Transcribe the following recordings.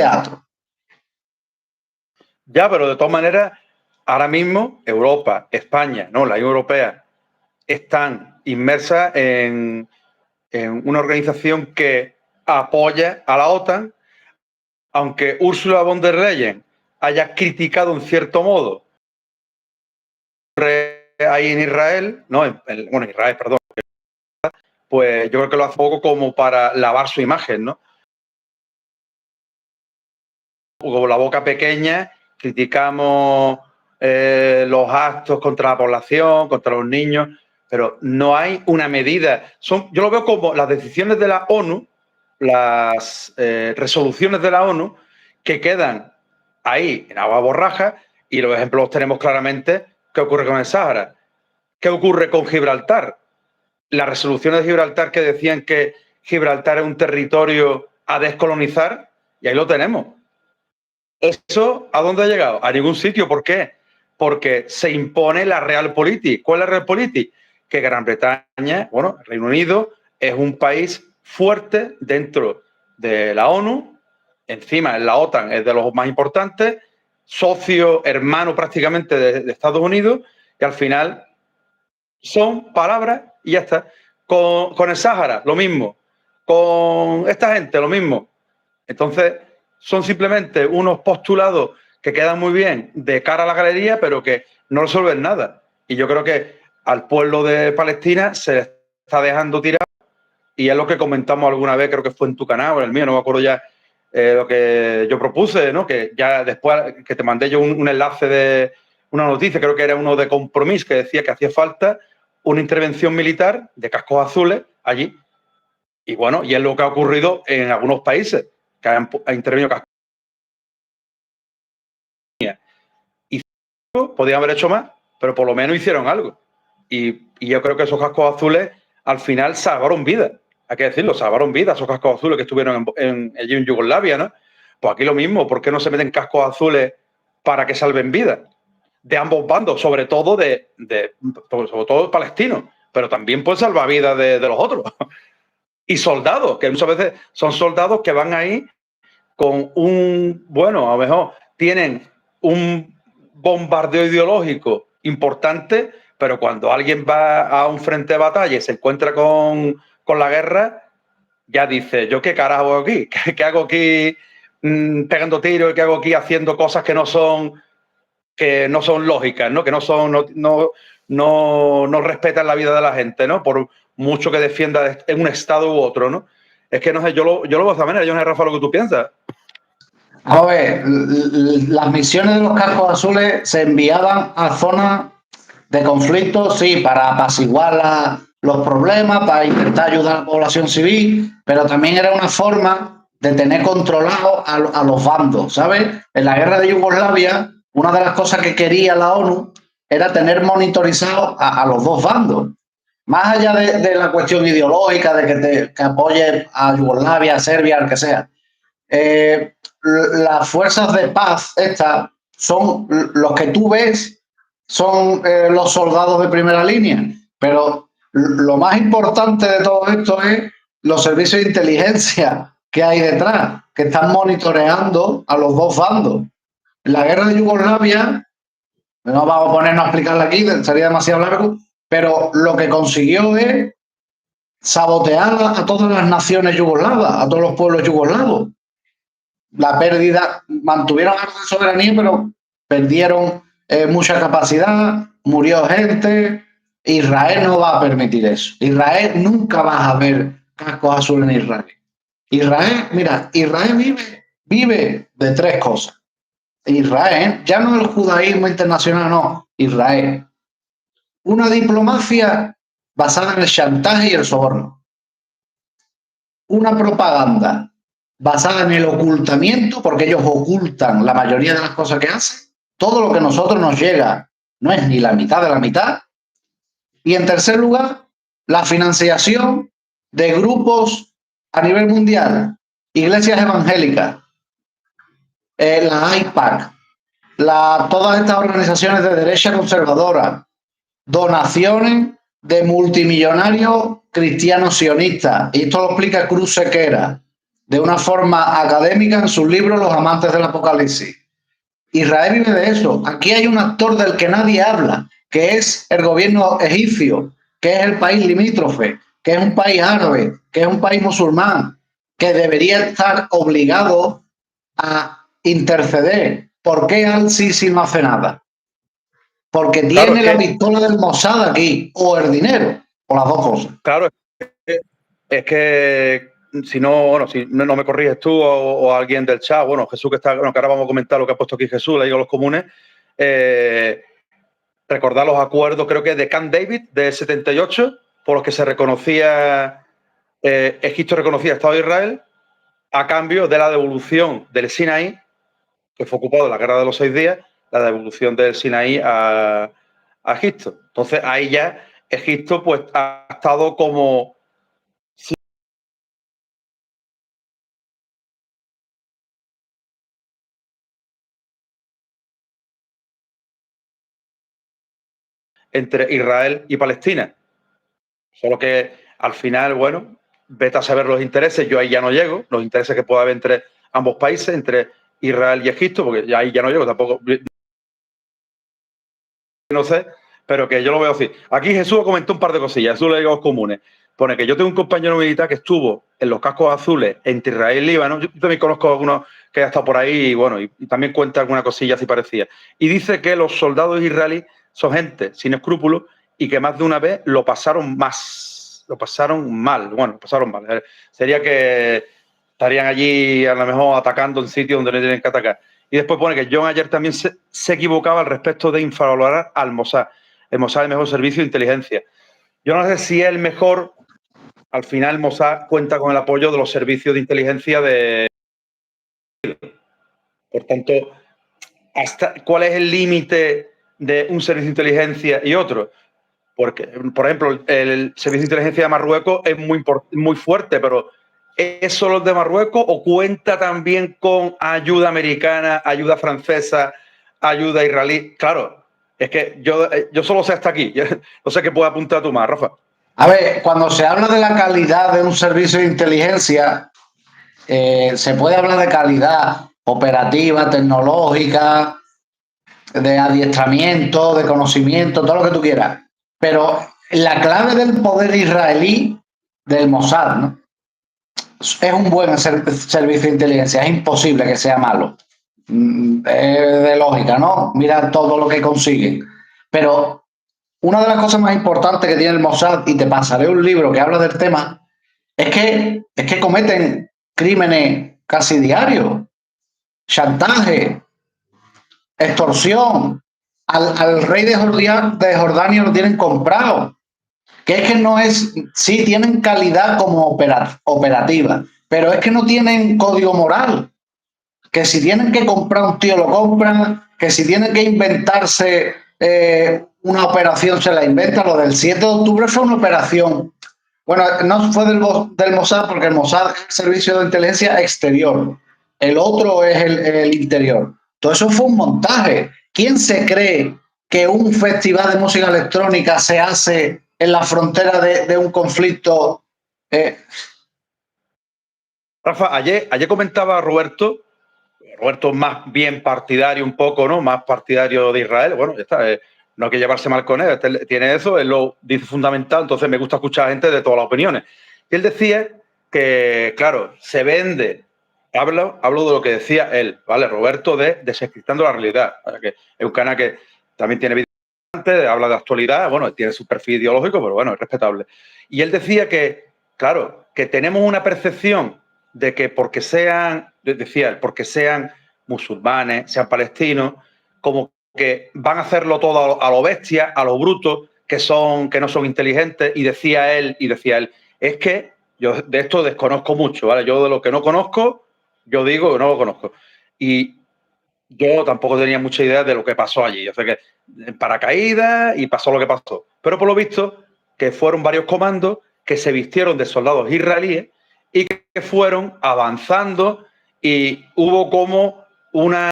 teatro. Ya, pero de todas maneras, ahora mismo Europa, España, no, la Unión Europea, están inmersas en una organización que apoya a la OTAN, aunque Ursula von der Leyen haya criticado en cierto modo ahí en Israel, no, bueno, Israel, perdón, pues yo creo que lo hace poco como para lavar su imagen, ¿no? Con la boca pequeña criticamos los actos contra la población, contra los niños, pero no hay una medida. Yo lo veo como las decisiones de la ONU, las resoluciones de la ONU, que quedan ahí en agua borraja, y los ejemplos los tenemos claramente. ¿Qué ocurre con el Sáhara? ¿Qué ocurre con Gibraltar? Las resoluciones de Gibraltar que decían que Gibraltar es un territorio a descolonizar, y ahí lo tenemos. ¿Eso a dónde ha llegado? A ningún sitio. ¿Por qué? Porque se impone la Realpolitik. ¿Cuál es la Realpolitik? Que Gran Bretaña, bueno, Reino Unido, es un país fuerte dentro de la ONU, encima en la OTAN es de los más importantes, socio, hermano prácticamente de Estados Unidos, y al final son palabras y ya está. Con el Sáhara, lo mismo. Con esta gente, lo mismo. Entonces, son simplemente unos postulados que quedan muy bien de cara a la galería, pero que no resuelven nada. Y yo creo que al pueblo de Palestina se le está dejando tirar, y es lo que comentamos alguna vez, creo que fue en tu canal o en el mío, no me acuerdo ya, lo que yo propuse, ¿no? Que ya después que te mandé yo un enlace de una noticia, creo que era uno de Compromís, que decía que hacía falta una intervención militar de cascos azules allí. Y bueno, y es lo que ha ocurrido en algunos países, que han intervenido cascos. Y podían haber hecho más, pero por lo menos hicieron algo. Y yo creo que esos cascos azules al final salvaron vidas. Hay que decirlo, salvaron vidas esos cascos azules que estuvieron allí en Yugoslavia, ¿no? Pues aquí lo mismo. ¿Por qué no se meten cascos azules para que salven vidas? De ambos bandos, sobre todo sobre todo palestinos, pero también pueden salvar vidas de los otros. Y soldados, que muchas veces son soldados que van ahí con bueno, a lo mejor tienen un bombardeo ideológico importante, pero cuando alguien va a un frente de batalla y se encuentra con la guerra, ya dice, ¿yo qué carajo hago aquí? ¿Qué hago aquí pegando tiros? ¿Qué hago aquí haciendo cosas que no son lógicas, ¿no? Que no respetan la vida de la gente, ¿no? Por mucho que defienda en un estado u otro, ¿no? Es que no sé, yo lo veo de esta manera. Yo no sé, Rafa, lo que tú piensas. A ver, las misiones de los cascos azules se enviaban a zonas de conflicto, sí, para apaciguar los problemas, para intentar ayudar a la población civil, pero también era una forma de tener controlado a los bandos, ¿sabes? En la guerra de Yugoslavia, una de las cosas que quería la ONU era tener monitorizado a los dos bandos. Más allá de la cuestión ideológica, de que apoye a Yugoslavia, a Serbia, al que sea. Las fuerzas de paz estas son los que tú ves, son los soldados de primera línea, pero lo más importante de todo esto es los servicios de inteligencia que hay detrás, que están monitoreando a los dos bandos. En la guerra de Yugoslavia, no vamos a ponernos a explicarla aquí, sería demasiado largo, pero lo que consiguió es sabotear a todas las naciones yugoslavas, a todos los pueblos yugoslavos. La pérdida, mantuvieron algo de soberanía, pero perdieron mucha capacidad, murió gente. Israel no va a permitir eso. Israel nunca vas a ver cascos azules en Israel. Israel, mira, Israel vive de tres cosas. Israel, ya no el judaísmo internacional, no, Israel. Una diplomacia basada en el chantaje y el soborno. Una propaganda basada en el ocultamiento, porque ellos ocultan la mayoría de las cosas que hacen. Todo lo que a nosotros nos llega no es ni la mitad de la mitad. Y en tercer lugar, la financiación de grupos a nivel mundial, iglesias evangélicas, la AIPAC, todas estas organizaciones de derecha conservadora, donaciones de multimillonarios cristianos sionistas, y esto lo explica Cruz Sequera, de una forma académica en sus libros Los amantes del Apocalipsis. Israel vive de eso. Aquí hay un actor del que nadie habla, que es el gobierno egipcio, que es el país limítrofe, que es un país árabe, que es un país musulmán, que debería estar obligado a interceder. ¿Por qué Al-Sisi no hace nada? Porque Claro, tiene la pistola del Mossad aquí, o el dinero, o las dos cosas. claro, es que si no, bueno, si no me corriges tú o alguien del chat, bueno, Jesús que está, bueno, que ahora vamos a comentar lo que ha puesto aquí Jesús, le digo a los comunes, recordar los acuerdos, creo que de Camp David, de 78, por los que se reconocía, Egipto reconocía el Estado de Israel, a cambio de la devolución del Sinaí, que fue ocupado en la Guerra de los 6 días, la devolución del Sinaí a Egipto. Entonces, ahí ya Egipto pues ha estado como entre Israel y Palestina. Solo que al final, bueno, vete a saber los intereses, yo ahí ya no llego, los intereses que pueda haber entre ambos países, entre Israel y Egipto, porque ahí ya no llego, tampoco, no sé, pero que yo lo veo así. Aquí Jesús comentó un par de cosillas, Jesús le digo a los comunes. Pone que yo tengo un compañero militar que estuvo en los cascos azules entre Israel y Líbano. Yo también conozco a algunos que ha estado por ahí y bueno, y también cuenta alguna cosilla así parecida. Y dice que los soldados israelíes son gente sin escrúpulos y que más de una vez lo pasaron mal. Bueno, lo pasaron mal. Sería que estarían allí a lo mejor atacando en sitios donde no tienen que atacar. Y después pone que John ayer también se equivocaba al respecto de infravalorar al Mossad. El Mossad es el mejor servicio de inteligencia. Yo no sé si es el mejor. Al final, Mossad cuenta con el apoyo de los servicios de inteligencia de. Por tanto, ¿cuál es el límite de un servicio de inteligencia y otro? Porque, por ejemplo, el servicio de inteligencia de Marruecos es muy fuerte, pero ¿es solo el de Marruecos o cuenta también con ayuda americana, ayuda francesa, ayuda israelí? Claro, es que yo solo sé hasta aquí. No sé qué puede apuntar tú más, Rafa. A ver, cuando se habla de la calidad de un servicio de inteligencia, se puede hablar de calidad operativa, tecnológica, de adiestramiento, de conocimiento, todo lo que tú quieras. Pero la clave del poder israelí, del Mossad, ¿no? Es un buen servicio de inteligencia, es imposible que sea malo. Es de lógica, ¿no? Mira todo lo que consiguen. Pero una de las cosas más importantes que tiene el Mossad, y te pasaré un libro que habla del tema, es que cometen crímenes casi diarios, chantaje, extorsión. Al rey de Jordania lo tienen comprado. Que es que no es, sí tienen calidad como operativa, pero es que no tienen código moral. Que si tienen que comprar un tío lo compran, que si tienen que inventarse una operación se la inventan. Lo del 7 de octubre fue una operación. Bueno, no fue del Mossad porque el Mossad es el servicio de inteligencia exterior. El otro es el interior. Todo eso fue un montaje. ¿Quién se cree que un festival de música electrónica se hace en la frontera de un conflicto? Rafa, ayer comentaba Roberto más bien partidario un poco, ¿no? Más partidario de Israel. Bueno, ya está. No hay que llevarse mal con él. Tiene eso, él lo dice fundamental, entonces me gusta escuchar a gente de todas las opiniones. Y él decía que, claro, se vende. Hablo de lo que decía él, ¿vale? Roberto, de Desencriptando la Realidad. Que es un canal que también tiene vídeos, habla de actualidad, bueno, tiene su perfil ideológico, pero bueno, es respetable. Y él decía que, claro, que tenemos una percepción de que porque sean musulmanes, sean palestinos, como que van a hacerlo todo a lo bestia, a lo bruto, que no son inteligentes, y decía él, es que yo de esto desconozco mucho, ¿vale? Yo de lo que no conozco, yo digo que no lo conozco. Y yo tampoco tenía mucha idea de lo que pasó allí. Yo sé que en paracaídas y pasó lo que pasó. Pero por lo visto, que fueron varios comandos que se vistieron de soldados israelíes y que fueron avanzando y hubo como una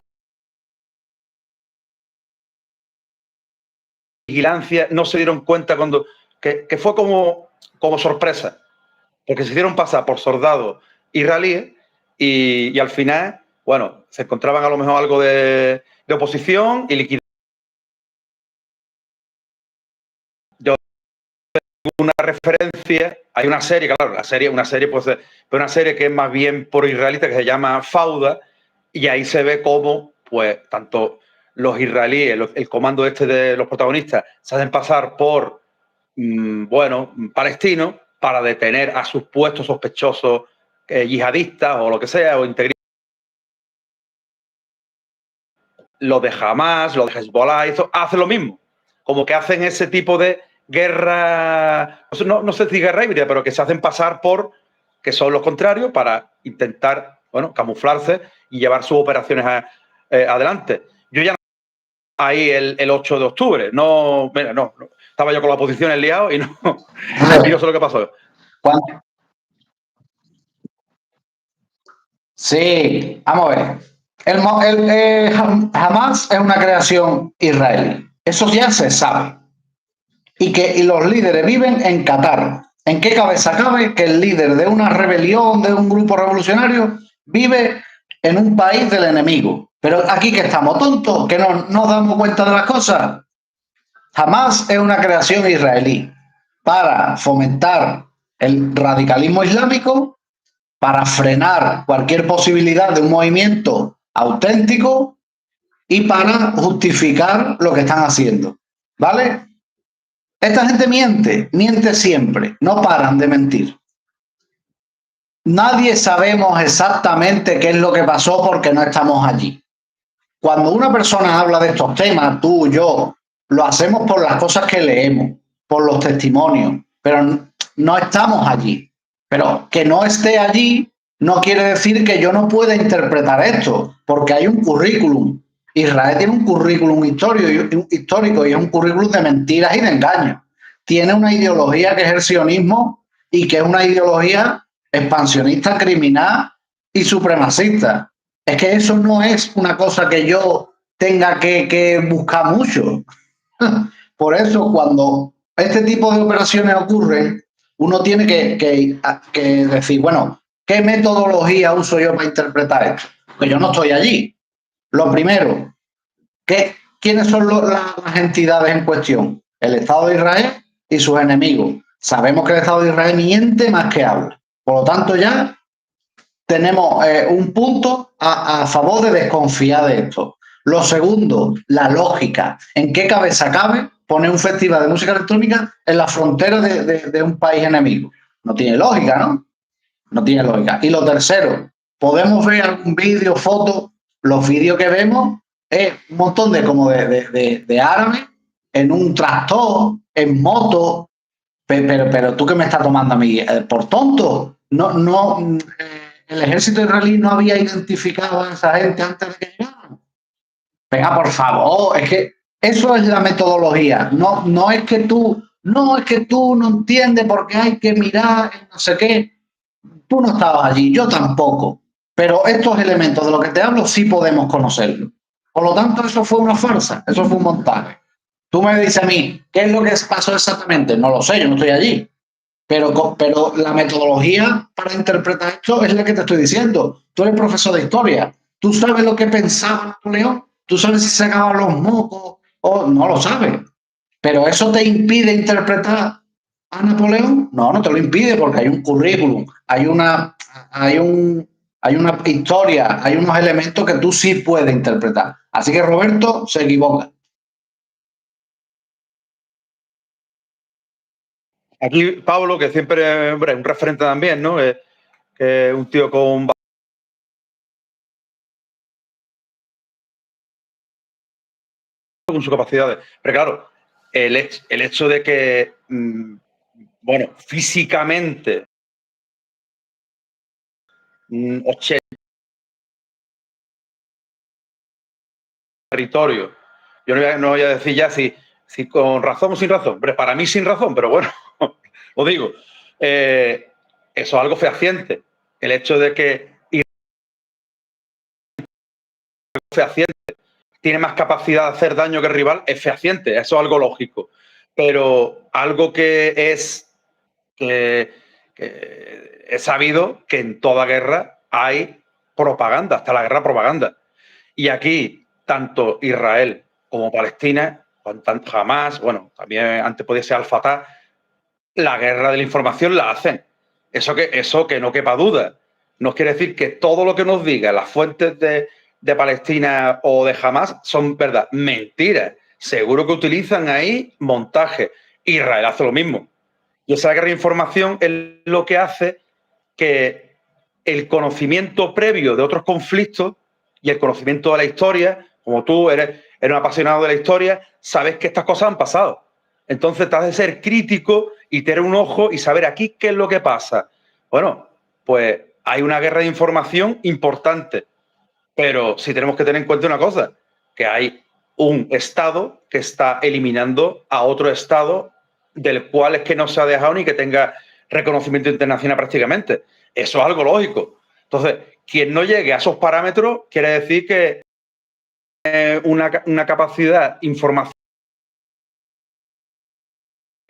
vigilancia, no se dieron cuenta que fue como sorpresa, porque se hicieron pasar por soldados israelíes y al final, bueno, se encontraban a lo mejor algo de oposición y liquidación. Yo tengo una referencia, hay una serie, claro, una serie pues, pero una serie que es más bien por israelita, que se llama Fauda, y ahí se ve cómo, pues, tanto los israelíes, el comando este de los protagonistas, se hacen pasar por, bueno, palestinos para detener a supuestos sospechosos yihadistas o lo que sea, o integristas. Los de Hamas, los de Hezbollah, eso hace lo mismo. Como que hacen ese tipo de guerra, no sé si guerra híbrida, pero que se hacen pasar por que son los contrarios para intentar, bueno, camuflarse y llevar sus operaciones adelante. Yo ya ahí el 8 de octubre, no, mira, no, estaba yo con la oposición liado y no sé lo que pasó. Sí, vamos a ver. Hamas es una creación israelí. Eso ya se sabe. Y los líderes viven en Qatar. ¿En qué cabeza cabe que el líder de una rebelión, de un grupo revolucionario, vive en un país del enemigo? Pero aquí que estamos tontos, que no nos damos cuenta de las cosas. Hamas es una creación israelí para fomentar el radicalismo islámico, para frenar cualquier posibilidad de un movimiento auténtico y para justificar lo que están haciendo. ¿Vale? Esta gente miente siempre, no paran de mentir. Nadie sabemos exactamente qué es lo que pasó porque no estamos allí. Cuando una persona habla de estos temas, tú, yo, lo hacemos por las cosas que leemos, por los testimonios, pero no estamos allí. Pero que no esté allí no quiere decir que yo no pueda interpretar esto, porque hay un currículum. Israel tiene un currículum histórico y es un currículum de mentiras y de engaños. Tiene una ideología que es el sionismo y que es una ideología expansionista, criminal y supremacista. Es que eso no es una cosa que yo tenga que buscar mucho. Por eso, cuando este tipo de operaciones ocurren, uno tiene que decir, bueno, ¿qué metodología uso yo para interpretar esto? Porque yo no estoy allí. Lo primero, ¿quiénes son las entidades en cuestión? El Estado de Israel y sus enemigos. Sabemos que el Estado de Israel miente más que habla. Por lo tanto, ya tenemos un punto a favor de desconfiar de esto. Lo segundo, la lógica. ¿En qué cabeza cabe poner un festival de música electrónica en la frontera de un país enemigo? No tiene lógica, ¿no? No tiene lógica. Y lo tercero, podemos ver algún vídeo, foto. Los vídeos que vemos es un montón de árabes en un tractor, en moto. Pero tú que me estás tomando a mí por tonto. El ejército israelí no había identificado a esa gente antes de que llegaran. Venga, por favor, es que eso es la metodología. No es que tú no entiendes porque hay que mirar, no sé qué. Tú no estabas allí, yo tampoco. Pero estos elementos de los que te hablo sí podemos conocerlos. Por lo tanto, eso fue una farsa, eso fue un montaje. Tú me dices a mí, ¿qué es lo que pasó exactamente? No lo sé, yo no estoy allí. Pero la metodología para interpretar esto es la que te estoy diciendo. Tú eres profesor de historia. ¿Tú sabes lo que pensaba Napoleón? ¿Tú sabes si sacaba los mocos o no lo sabes? ¿Pero eso te impide interpretar a Napoleón? No, no te lo impide porque hay un currículum, hay una historia, hay unos elementos que tú sí puedes interpretar. Así que Roberto se equivoca. Aquí Pablo, que siempre, hombre, es un referente también, ¿no? Que es un tío con sus capacidades. Pero claro, el hecho de que, bueno, físicamente, 80 territorios, yo no voy a decir ya si con razón o sin razón, pero para mí sin razón, pero bueno, lo digo. Eso es algo fehaciente. El hecho de que fehaciente tiene más capacidad de hacer daño que el rival es fehaciente, eso es algo lógico. Pero algo que es sabido que en toda guerra hay propaganda, hasta la guerra propaganda. Y aquí, tanto Israel como Palestina, jamás, bueno, también antes podía ser Al-Fatah, la guerra de la información la hacen. Eso que no quepa duda. No quiere decir que todo lo que nos digan las fuentes de Palestina o de Hamas son verdad. Mentiras. Seguro que utilizan ahí montaje. Israel hace lo mismo. Y esa guerra de información es lo que hace que el conocimiento previo de otros conflictos y el conocimiento de la historia, como tú eres un apasionado de la historia, sabes que estas cosas han pasado. Entonces te has de ser crítico y tener un ojo y saber aquí qué es lo que pasa. Bueno, pues hay una guerra de información importante, pero sí tenemos que tener en cuenta una cosa, que hay un Estado que está eliminando a otro Estado del cual es que no se ha dejado ni que tenga reconocimiento internacional prácticamente. Eso es algo lógico. Entonces, quien no llegue a esos parámetros quiere decir que una capacidad información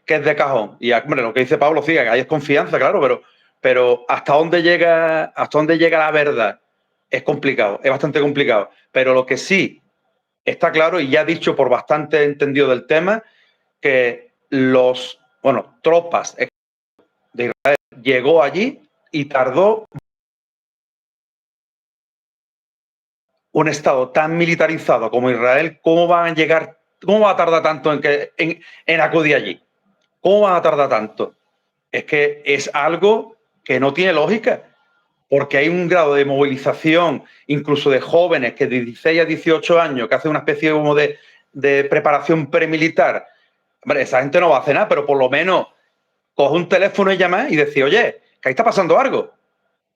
que es de cajón. Y hombre, lo que dice Pablo, sí, que hay confianza, claro, pero ¿hasta dónde llega la verdad? Es complicado, es bastante complicado. Pero lo que sí está claro, y ya dicho por bastante entendido del tema, que tropas de Israel llegó allí y tardó. Un Estado tan militarizado como Israel, ¿cómo van a llegar, cómo va a tardar tanto en acudir allí? ¿Cómo van a tardar tanto? Es que es algo que no tiene lógica, porque hay un grado de movilización, incluso de jóvenes que de 16 a 18 años, que hacen una especie como de preparación premilitar. Hombre, esa gente no va a hacer nada, pero por lo menos coge un teléfono y llama y decir, oye, que ahí está pasando algo.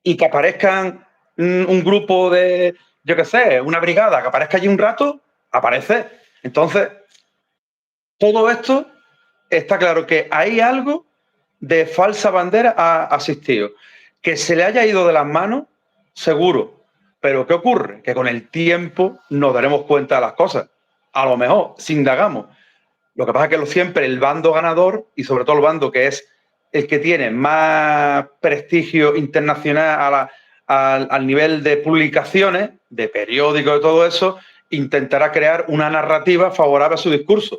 Y que aparezcan un grupo de, yo qué sé, una brigada, que aparezca allí un rato, aparece. Entonces, todo esto está claro que hay algo de falsa bandera ha asistido. Que se le haya ido de las manos, seguro. Pero ¿qué ocurre? Que con el tiempo nos daremos cuenta de las cosas. A lo mejor, si indagamos. Lo que pasa es que siempre el bando ganador, y sobre todo el bando que es el que tiene más prestigio internacional al nivel de publicaciones, de periódicos, de todo eso, intentará crear una narrativa favorable a su discurso.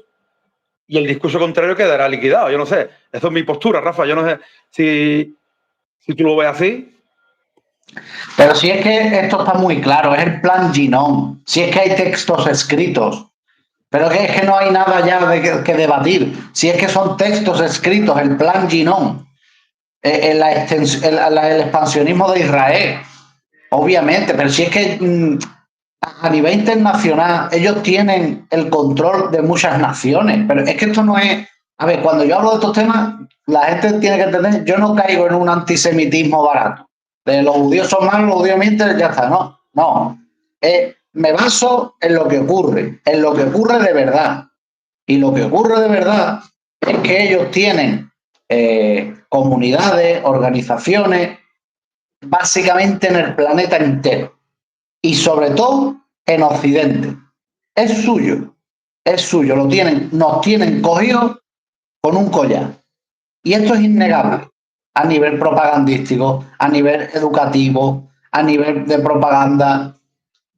Y el discurso contrario quedará liquidado. Yo no sé. Eso es mi postura, Rafa. Yo no sé si tú lo ves así. Pero si es que esto está muy claro, es el plan Ginón. Si es que hay textos escritos. Pero es que no hay nada ya que debatir. Si es que son textos escritos, el plan Ginón, el expansionismo de Israel, obviamente, pero si es que a nivel internacional ellos tienen el control de muchas naciones, pero es que esto no es... A ver, cuando yo hablo de estos temas, la gente tiene que entender, yo no caigo en un antisemitismo barato. De los judíos son malos, los judíos mienten, ya está, no, no. Me baso en lo que ocurre de verdad. Y lo que ocurre de verdad es que ellos tienen comunidades, organizaciones, básicamente en el planeta entero. Y sobre todo en Occidente. Es suyo, nos tienen cogidos con un collar. Y esto es innegable a nivel propagandístico, a nivel educativo, a nivel de propaganda,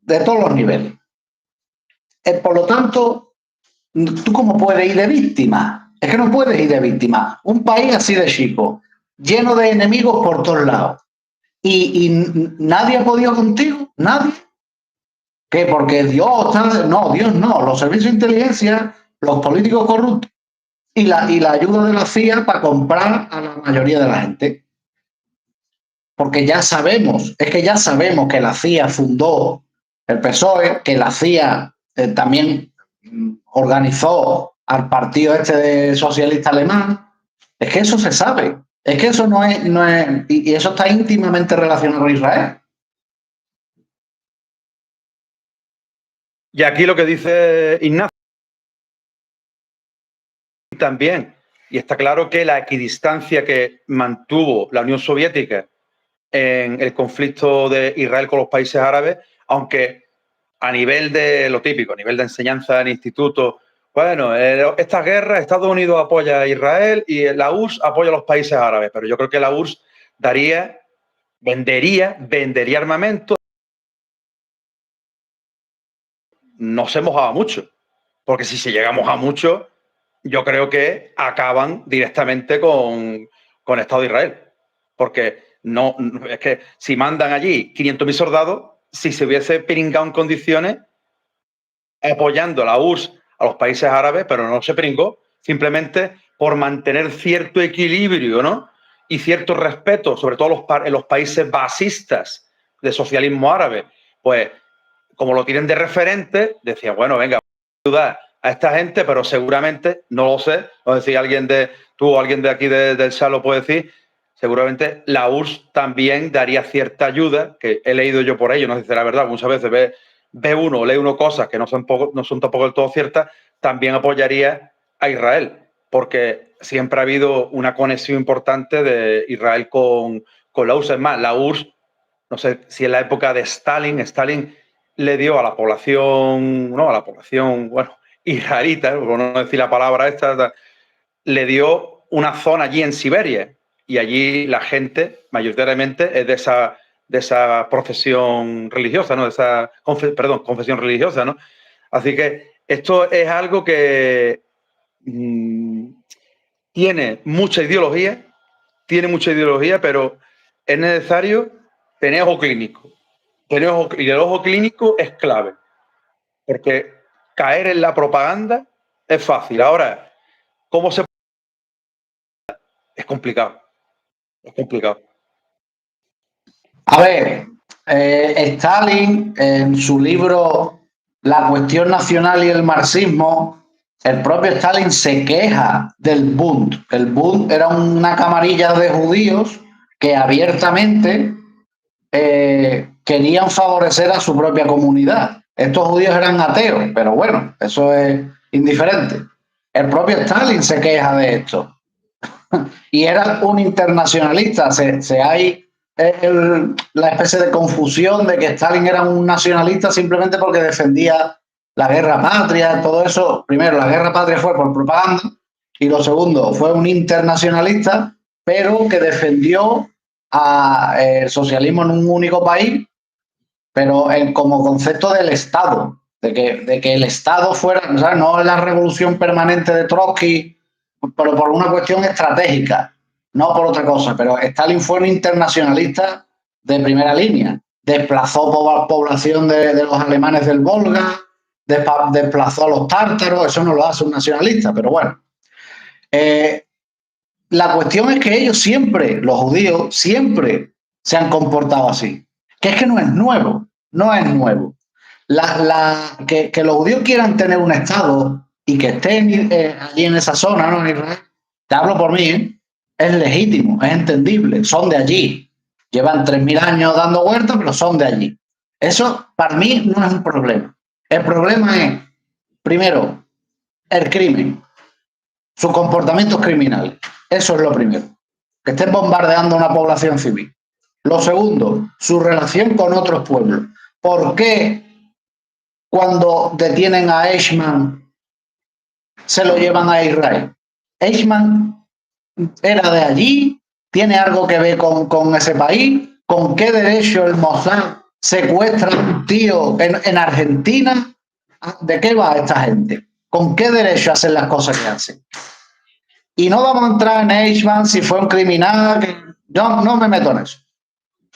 de todos los niveles. Por lo tanto, ¿tú cómo puedes ir de víctima? Es que no puedes ir de víctima. Un país así de chico, lleno de enemigos por todos lados. Y nadie ha podido contigo, nadie. ¿Qué? Porque Dios no, Dios no. Los servicios de inteligencia, los políticos corruptos y la ayuda de la CIA para comprar a la mayoría de la gente. Porque ya sabemos, es que ya sabemos que la CIA fundó el PSOE, que la CIA también organizó al partido este de socialista alemán. Es que eso se sabe. Es que eso no es y eso está íntimamente relacionado con Israel. Y aquí lo que dice Ignacio también, y está claro que la equidistancia que mantuvo la Unión Soviética en el conflicto de Israel con los países árabes, aunque a nivel de lo típico, a nivel de enseñanza en institutos, bueno, esta guerra, Estados Unidos apoya a Israel y la URSS apoya a los países árabes, pero yo creo que la URSS vendería armamento no se mojaba mucho, porque si se llega a mojar mucho, yo creo que acaban directamente con el Estado de Israel, porque no, es que si mandan allí 500.000 soldados, si se hubiese pringado en condiciones, apoyando la URSS a los países árabes, pero no se pringó, simplemente por mantener cierto equilibrio, ¿no? Y cierto respeto, sobre todo en los países basistas de socialismo árabe, pues como lo tienen de referente, decían, bueno, venga, vamos a ayudar a esta gente, pero seguramente, no lo sé, no sé si alguien tú o alguien de aquí del SAL lo puede decir, seguramente la URSS también daría cierta ayuda, que he leído yo por ello, no sé si será verdad, muchas veces lee uno cosas que no son tampoco del todo ciertas, también apoyaría a Israel, porque siempre ha habido una conexión importante de Israel con la URSS. Es más, la URSS, no sé si en la época de Stalin le dio a la población, bueno, israelita, por no decir la palabra esta, le dio una zona allí en Siberia y allí la gente mayoritariamente es de esa profesión religiosa, ¿no? De esa, confesión religiosa, ¿no? Así que esto es algo que tiene mucha ideología, pero es necesario tener ojo clínico. Y el ojo clínico es clave, porque caer en la propaganda es fácil. Ahora, ¿cómo se...? Es complicado, es complicado. A ver, Stalin, en su libro La cuestión nacional y el marxismo, el propio Stalin se queja del Bund. El Bund era una camarilla de judíos que abiertamente querían favorecer a su propia comunidad. Estos judíos eran ateos, pero bueno, eso es indiferente. El propio Stalin se queja de esto. Y era un internacionalista. Hay la especie de confusión de que Stalin era un nacionalista simplemente porque defendía la guerra patria, todo eso. Primero, la guerra patria fue por propaganda y lo segundo, fue un internacionalista, pero que defendió el socialismo en un único país, pero como concepto del Estado, de que el Estado fuera, ¿sabes? No la revolución permanente de Trotsky, pero por una cuestión estratégica, no por otra cosa. Pero Stalin fue un internacionalista de primera línea. Desplazó población de los alemanes del Volga, desplazó a los tártaros, eso no lo hace un nacionalista, pero bueno. La cuestión es que ellos siempre, los judíos, siempre se han comportado así. Que es que no es nuevo, no es nuevo. Que los judíos quieran tener un Estado y que estén allí en esa zona, ¿no? En Israel, te hablo por mí, ¿eh? Es legítimo, es entendible, son de allí. Llevan 3.000 años dando vueltas, pero son de allí. Eso para mí no es un problema. El problema es, primero, el crimen, sus comportamientos criminales. Eso es lo primero. Que estén bombardeando una población civil. Lo segundo, su relación con otros pueblos. ¿Por qué cuando detienen a Eichmann se lo llevan a Israel? Eichmann era de allí, tiene algo que ver con ese país. ¿Con qué derecho el Mossad secuestra a un tío en Argentina? ¿De qué va esta gente? ¿Con qué derecho hacen las cosas que hacen? Y no vamos a entrar en Eichmann si fue un criminal. No me meto en eso.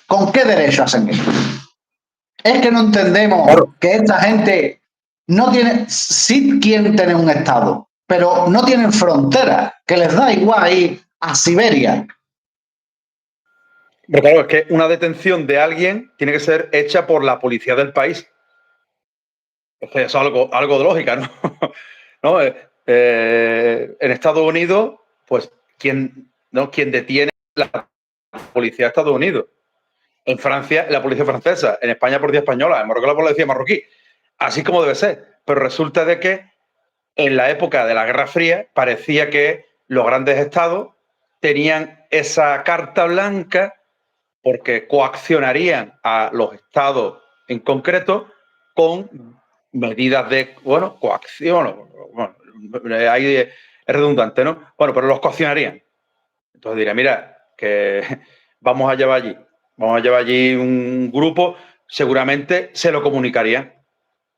¿Con qué derecho hacen eso? Es que no entendemos que esta gente no tiene, sí quieren tener un Estado, pero no tienen frontera, que les da igual ir a Siberia. Pero claro, es que una detención de alguien tiene que ser hecha por la policía del país. Es que eso es algo de lógica, ¿no? ¿No? En Estados Unidos, pues, ¿quién detiene la policía de Estados Unidos? En Francia, la policía francesa. En España, la policía española. En Marruecos, la policía marroquí. Así como debe ser. Pero resulta de que en la época de la Guerra Fría parecía que los grandes estados tenían esa carta blanca porque coaccionarían a los estados en concreto con medidas de, coacción, ahí es redundante, ¿no? Bueno, pero los coaccionarían. Entonces diría, mira, que vamos a llevar allí un grupo, seguramente se lo comunicarían.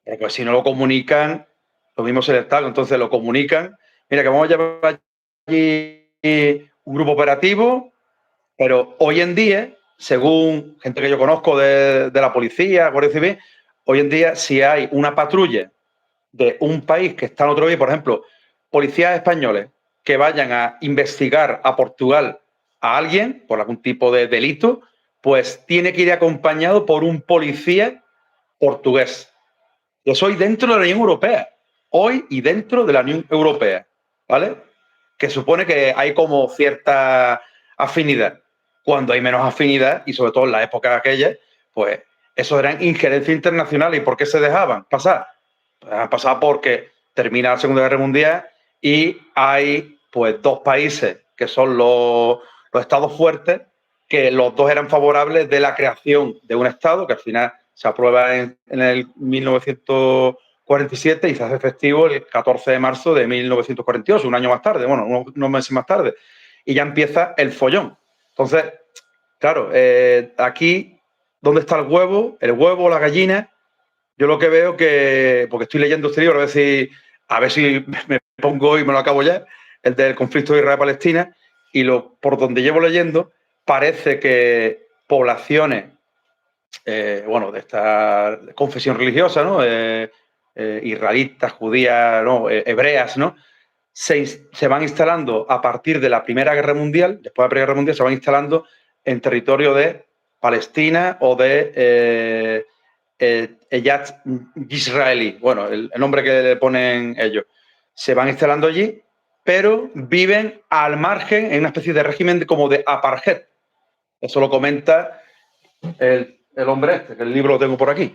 Porque si no lo comunican, lo mismo se les está, entonces lo comunican. Mira, que vamos a llevar allí un grupo operativo, pero hoy en día, según gente que yo conozco de la policía, Guardia Civil, hoy en día, si hay una patrulla de un país que está en otro país, por ejemplo, policías españoles que vayan a investigar a Portugal a alguien por algún tipo de delito, pues tiene que ir acompañado por un policía portugués. Yo soy dentro de la Unión Europea, hoy y dentro de la Unión Europea, ¿vale? Que supone que hay como cierta afinidad. Cuando hay menos afinidad, y sobre todo en la época aquella, pues eso eran injerencias internacionales. ¿Y por qué se dejaban pasar? Pues han pasado porque termina la Segunda Guerra Mundial y hay pues dos países que son los estados fuertes, que los dos eran favorables de la creación de un estado, que al final se aprueba en el 1947 y se hace efectivo el 14 de marzo de 1948, un año más tarde, bueno, unos meses más tarde. Y ya empieza el follón. Entonces, claro, aquí, ¿dónde está el huevo? El huevo, la gallina. Yo lo que veo que, porque estoy leyendo este libro, a ver si me pongo y me lo acabo ya, el del conflicto de Israel-Palestina, y por donde llevo leyendo, parece que poblaciones bueno, de esta confesión religiosa, ¿no? Israelitas, judías, ¿no? Hebreas, ¿no? Se van instalando a partir de la Primera Guerra Mundial, después de la Primera Guerra Mundial, se van instalando en territorio de Palestina o de Eyat Israelí, bueno, el nombre que le ponen ellos. Se van instalando allí, pero viven al margen en una especie de régimen como de apartheid. Eso lo comenta el hombre este, que el libro lo tengo por aquí.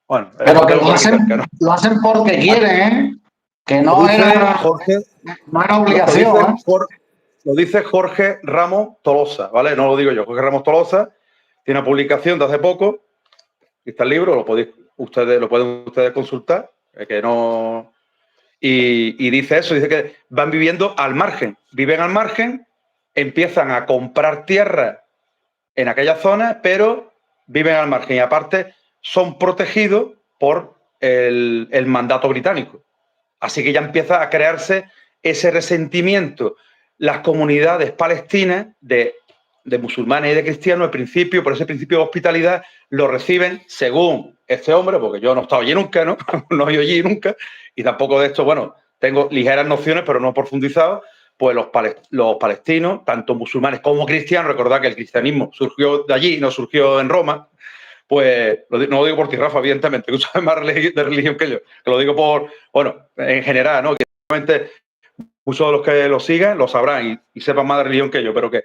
Bueno, pero que lo hacen porque quieren, ¿eh? Que no era, Jorge, no era obligación. Lo dice Jorge Ramos Tolosa, ¿vale? No lo digo yo. Jorge Ramos Tolosa tiene una publicación de hace poco. Aquí está el libro, lo pueden ustedes consultar, que no. Y dice eso, dice que van viviendo al margen, viven al margen, empiezan a comprar tierra en aquella zona, pero viven al margen y aparte son protegidos por el mandato británico. Así que ya empieza a crearse ese resentimiento. Las comunidades palestinas de musulmanes y de cristianos, al principio, por ese principio de hospitalidad, lo reciben según este hombre, porque yo no he estado allí nunca, ¿no? No he ido allí nunca, y tampoco de esto, bueno, tengo ligeras nociones, pero no he profundizado. Pues los palestinos, tanto musulmanes como cristianos, recordad que el cristianismo surgió de allí, no surgió en Roma, pues no lo digo por ti, Rafa, evidentemente, que tú sabes más de religión que yo, que lo digo por, bueno, en general, ¿no? Que obviamente muchos de los que lo sigan lo sabrán y sepan más de religión que yo, pero que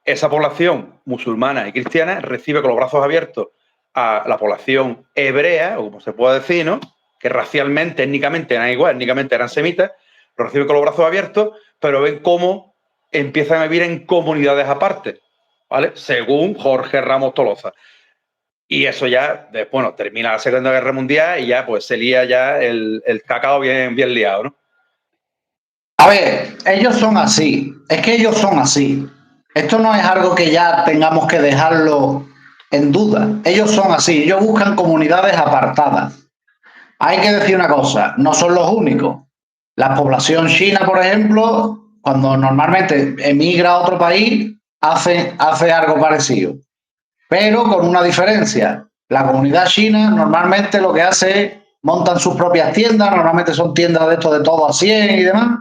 esa población musulmana y cristiana recibe con los brazos abiertos a la población hebrea, o como se puede decir, ¿no? Que racialmente, étnicamente eran igual, étnicamente eran semitas, lo reciben con los brazos abiertos, pero ven cómo empiezan a vivir en comunidades aparte, ¿vale? Según Jorge Ramos Tolosa. Y eso ya, bueno, termina la Segunda Guerra Mundial y ya pues se lía ya el cacao bien liado, ¿no? A ver, ellos son así, es que ellos son así. Esto no es algo que ya tengamos que dejarlo en duda. Ellos son así, ellos buscan comunidades apartadas. Hay que decir una cosa, no son los únicos. La población china, por ejemplo, cuando normalmente emigra a otro país, hace algo parecido. Pero con una diferencia. La comunidad china normalmente lo que hace es montan sus propias tiendas, normalmente son tiendas de esto de todo a 100 y demás,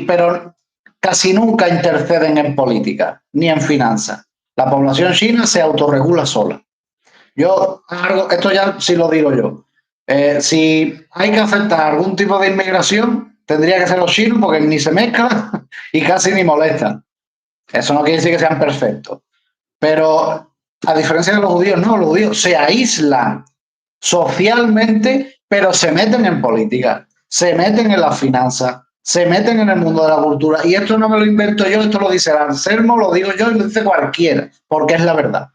pero casi nunca interceden en política ni en finanzas. La población china se autorregula sola. Esto ya sí lo digo yo. Si hay que aceptar algún tipo de inmigración, tendría que ser los chinos porque ni se mezclan y casi ni molestan. Eso no quiere decir que sean perfectos. Pero a diferencia de los judíos, no, los judíos se aíslan socialmente, pero se meten en política, se meten en las finanzas, se meten en el mundo de la cultura. Y esto no me lo invento yo, esto lo dice el Anselmo, lo digo yo y lo dice cualquiera, porque es la verdad.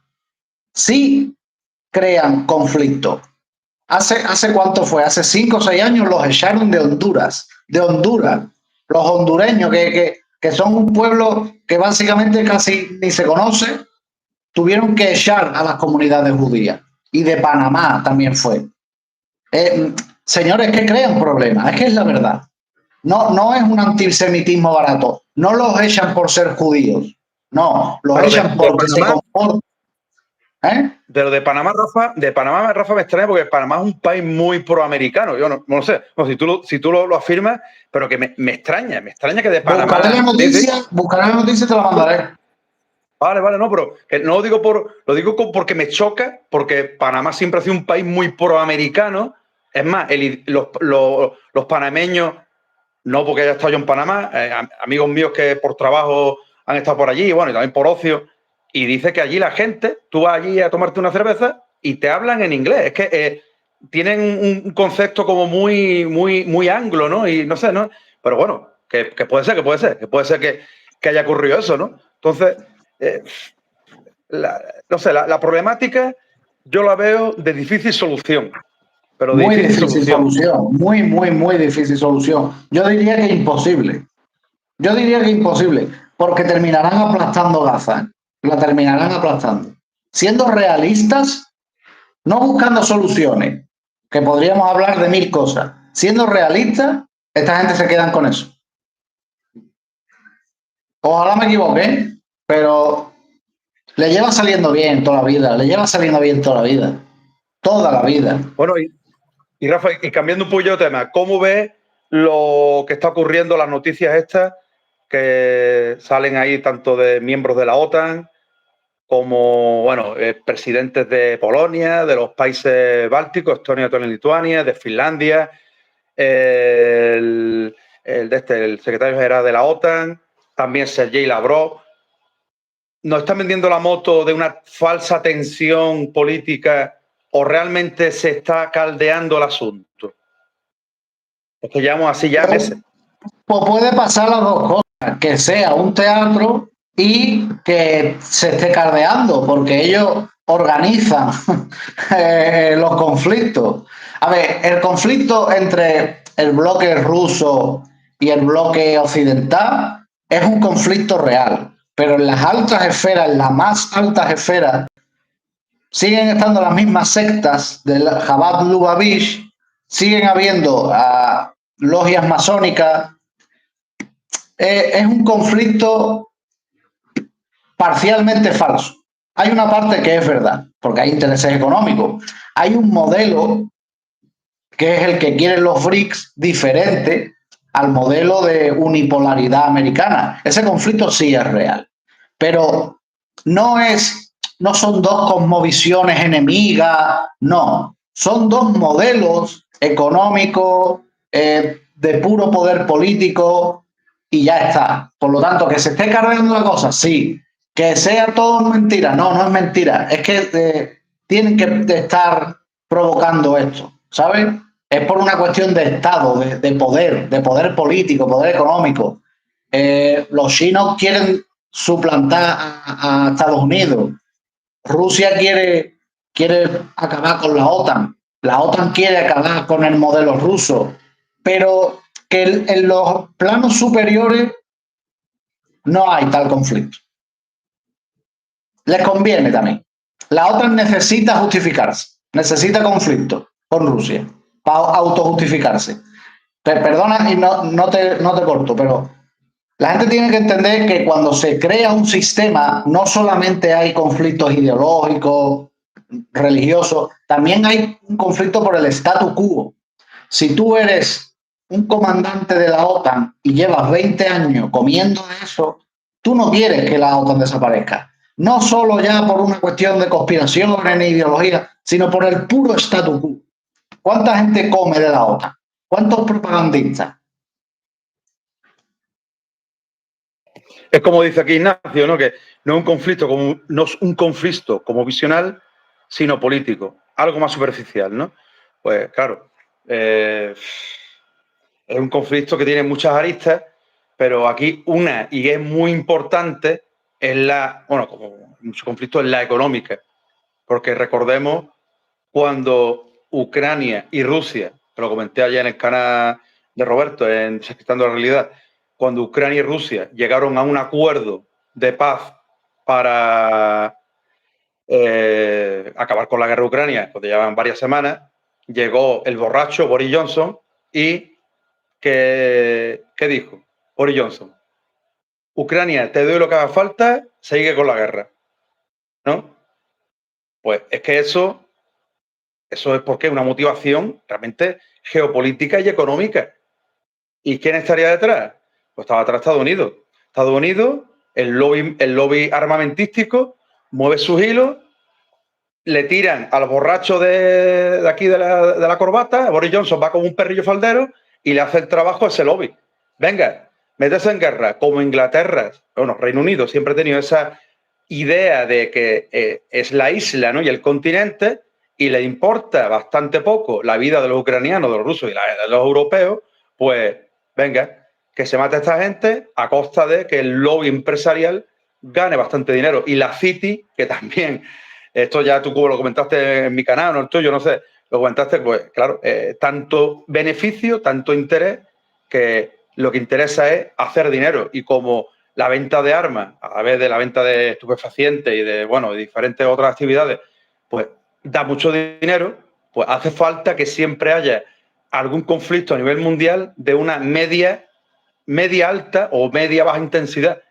Sí crean conflicto. ¿Hace cuánto fue? Hace 5 o 6 años los echaron de Honduras. De Honduras. Los hondureños, que son un pueblo que básicamente casi ni se conoce, tuvieron que echar a las comunidades judías. y de Panamá también fue. Señores, que crean problemas, es que es la verdad. No es un antisemitismo barato. No los echan por ser judíos. No, los Pero echan de porque se Panamá, comportan. de lo de Panamá, Rafa, me extraña porque Panamá es un país muy proamericano. Yo no lo sé. No, si tú lo afirmas, pero que me extraña que de Panamá. Buscaré la noticia y te la mandaré. Vale, no, pero que no lo digo porque me choca, porque Panamá siempre ha sido un país muy proamericano. Es más, los panameños, no porque haya estado yo en Panamá, amigos míos que por trabajo han estado por allí, bueno, y también por ocio, y dice que allí la gente, tú vas allí a tomarte una cerveza y te hablan en inglés. Es que tienen un concepto como muy anglo, ¿no? Y no sé, ¿no? Pero bueno, que puede ser que haya ocurrido eso, ¿no? Entonces, no sé, la problemática yo la veo de difícil solución, pero de Muy difícil difícil solución. solución. Muy difícil solución. Yo diría que imposible. Porque terminarán aplastando Gaza. La terminarán aplastando. Siendo realistas, no buscando soluciones, que podríamos hablar de 1000 cosas. Siendo realistas, esta gente se quedan con eso. Ojalá me equivoque, pero le lleva saliendo bien toda la vida, toda la vida. Bueno, y Rafa, y cambiando un poquillo de tema, ¿cómo ves lo que está ocurriendo, las noticias estas que salen ahí tanto de miembros de la OTAN como, bueno, presidentes de Polonia, de los países bálticos, Estonia, Letonia, Lituania, de Finlandia, el secretario general de la OTAN, también Sergei Lavrov? ¿Nos están vendiendo la moto de una falsa tensión política o realmente se está caldeando el asunto? Es que llevamos así ya meses. Pues puede pasar las dos cosas, que sea un teatro y que se esté cardeando, porque ellos organizan los conflictos. A ver, el conflicto entre el bloque ruso y el bloque occidental es un conflicto real, pero en las altas esferas, en las más altas esferas, siguen estando las mismas sectas del Chabad Lubavitch, siguen habiendo logias masónicas. Es un conflicto parcialmente falso. Hay una parte que es verdad, porque hay intereses económicos. Hay un modelo que es el que quieren los BRICS diferente al modelo de unipolaridad americana. Ese conflicto sí es real, pero no son dos cosmovisiones enemigas, no, son dos modelos económicos de puro poder político y ya está. Por lo tanto, que se esté cargando la cosa, sí. Que sea todo mentira, no es mentira. Es que tienen que estar provocando esto, ¿sabes? Es por una cuestión de Estado, de poder político, poder económico. Los chinos quieren suplantar a Estados Unidos. Rusia quiere acabar con la OTAN quiere acabar con el modelo ruso, pero que en los planos superiores no hay tal conflicto. Les conviene también. La OTAN necesita justificarse, necesita conflicto con Rusia para autojustificarse. Perdona y no te corto, pero la gente tiene que entender que cuando se crea un sistema no solamente hay conflictos ideológicos, religiosos, también hay un conflicto por el statu quo. Si tú eres un comandante de la OTAN y llevas 20 años comiendo de eso, tú no quieres que la OTAN desaparezca. No solo ya por una cuestión de conspiraciones ni ideología, sino por el puro statu quo. ¿Cuánta gente come de la OTAN? ¿Cuántos propagandistas? Es como dice aquí Ignacio, ¿no? Que no es un conflicto como visional, sino político, algo más superficial, ¿no? Pues claro, es un conflicto que tiene muchas aristas, pero aquí una, y es muy importante, es como mucho conflicto, es la económica, porque recordemos cuando Ucrania y Rusia, que lo comenté ayer en el canal de Roberto, en Desacreditando la Realidad, cuando Ucrania y Rusia llegaron a un acuerdo de paz para acabar con la guerra de Ucrania, cuando llevaban varias semanas, llegó el borracho Boris Johnson y ¿qué dijo Boris Johnson? Ucrania, te doy lo que haga falta, sigue con la guerra, ¿no? Pues es que eso es porque es una motivación realmente geopolítica y económica. ¿Y quién estaría detrás? Pues estaba atrás Estados Unidos. Estados Unidos, el lobby armamentístico, mueve sus hilos, le tiran al borracho de aquí de la corbata, Boris Johnson va como un perrillo faldero y le hace el trabajo a ese lobby. Venga, métese en guerra, como Inglaterra, bueno, Reino Unido siempre ha tenido esa idea de que es la isla, ¿no?, y el continente, y le importa bastante poco la vida de los ucranianos, de los rusos y de los europeos, pues venga, que se mate a esta gente a costa de que el lobby empresarial gane bastante dinero. Y la City, que también, esto ya tú como lo comentaste en mi canal, no el tuyo, no sé, lo comentaste, pues claro, tanto beneficio, tanto interés, que lo que interesa es hacer dinero. Y como la venta de armas, a través de la venta de estupefacientes y de, bueno, de diferentes otras actividades, pues da mucho dinero, pues hace falta que siempre haya algún conflicto a nivel mundial de una media alta o media baja intensidad,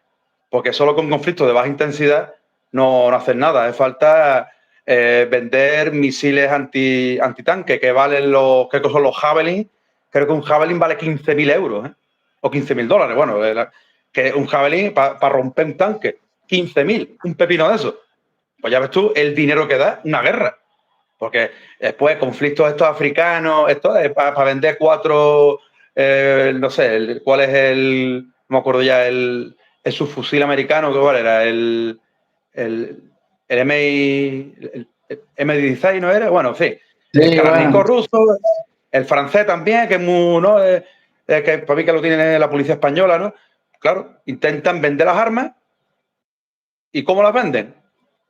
porque solo con conflictos de baja intensidad no hacen nada. Hace falta vender misiles antitanque que valen creo que son los Javelin. Creo que un Javelin vale 15.000 euros, ¿eh? O 15.000 dólares. Bueno, que un Javelin para romper un tanque, 15.000, un pepino de eso. Pues ya ves tú el dinero que da una guerra. Porque después conflictos estos africanos, esto es para vender 4, no sé, cuál es no me acuerdo ya, el subfusil americano, que cuál era, el M16, ¿no era? Bueno, en fin, Sí, el Kalashnikov bueno. ruso, el francés también, que es muy, ¿no? Que para mí que lo tiene la policía española, ¿no? Claro, intentan vender las armas. ¿Y cómo las venden?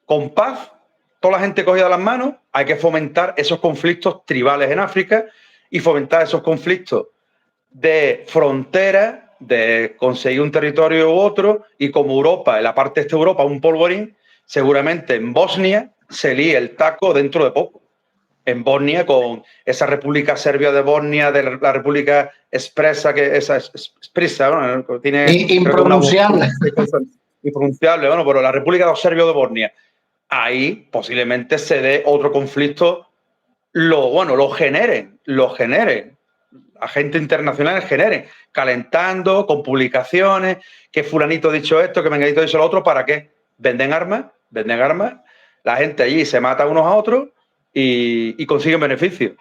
Con paz, toda la gente cogida las manos. Hay que fomentar esos conflictos tribales en África y fomentar esos conflictos de frontera, de conseguir un territorio u otro, y como Europa, en la parte este de Europa, un polvorín, seguramente en Bosnia se líe el taco dentro de poco. En Bosnia, con esa República Serbia de Bosnia, de la República Expresa, que esa expresa, ¿no?, tiene, creo que una Impronunciable. impronunciable, bueno, pero la República de los Serbios de Bosnia, ahí posiblemente se dé otro conflicto, lo generen, agentes internacionales generen, calentando, con publicaciones, que fulanito ha dicho esto, que menganito ha dicho lo otro, ¿para qué? Venden armas, la gente allí se mata unos a otros y consiguen beneficios.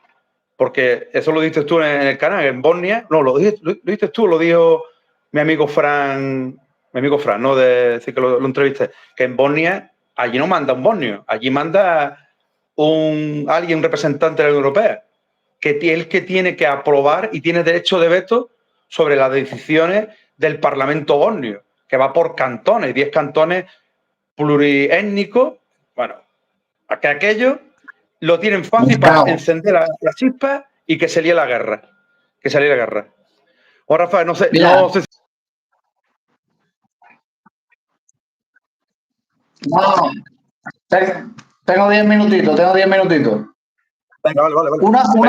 Porque eso lo dices tú en el canal, en Bosnia, no, lo dices tú, lo dijo mi amigo Fran, ¿no? De decir que lo entrevisté, que en Bosnia, allí no manda un bosnio, allí manda un representante de la Unión Europea, que el que tiene que aprobar y tiene derecho de veto sobre las decisiones del Parlamento bosnio, que va por cantones, 10 cantones pluriétnicos. Bueno, que aquello lo tienen fácil para encender la chispa y que se líe la guerra. O Rafael, no sé, Mira, no sé si... no, tengo 10 minutitos. Venga, vale. Una